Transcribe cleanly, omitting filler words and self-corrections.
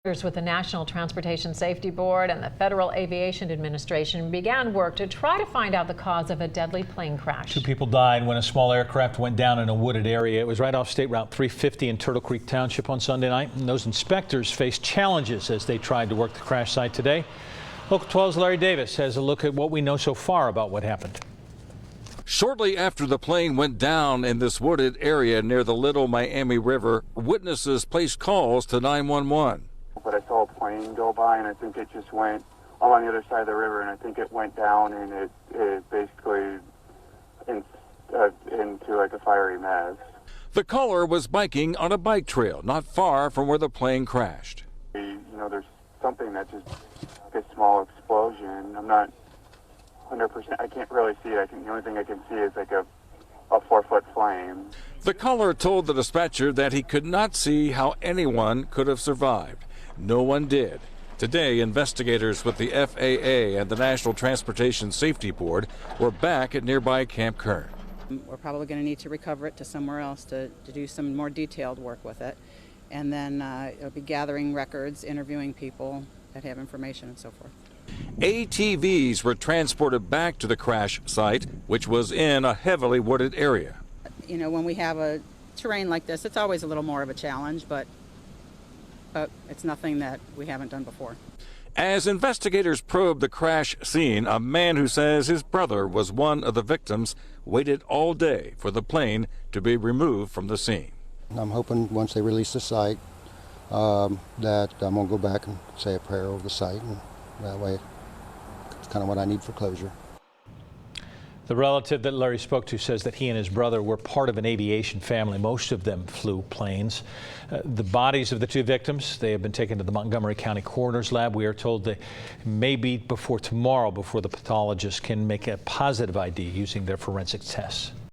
With the National Transportation Safety Board and the Federal Aviation Administration began work to try to find out the cause of a deadly plane crash. 2 people died when a small aircraft went down in a wooded area. It was right off State Route 350 in Turtlecreek Township on Sunday night. And those inspectors faced challenges as they tried to work the crash site today. Local 12's Larry Davis has a look at what we know so far about what happened. Shortly after the plane went down in this wooded area near the Little Miami River, witnesses placed calls to 911. But I saw a plane go by, and I think it just went on the other side of the river, and I think it went down, and it basically into like a fiery mess. The caller was biking on a bike trail not far from where the plane crashed. You know, there's something that just like a small explosion. I'm not 100%. I can't really see it. The only thing I can see is like a 4-foot flame. The caller told the dispatcher that he could not see how anyone could have survived. No one did. Today, investigators with the FAA and the National Transportation Safety Board were back at nearby Camp Kern. We're probably going to need to recover it to somewhere else to do some more detailed work with it. And then it'll be gathering records, interviewing people that have information and so forth. ATVs were transported back to the crash site, which was in a heavily wooded area. You know, when we have a terrain like this, it's always a little more of a challenge, but it's nothing that we haven't done before. As investigators probe the crash scene, a man who says his brother was one of the victims waited all day for the plane to be removed from the scene. I'm hoping once they release the site that I'm going to go back and say a prayer over the site, and that way it's kind of what I need for closure. The relative that Larry spoke to says that he and his brother were part of an aviation family. Most of them flew planes. The bodies of the 2 victims, they have been taken to the Montgomery County Coroner's Lab. We are told they may be before tomorrow before the pathologist can make a positive ID using their forensic tests.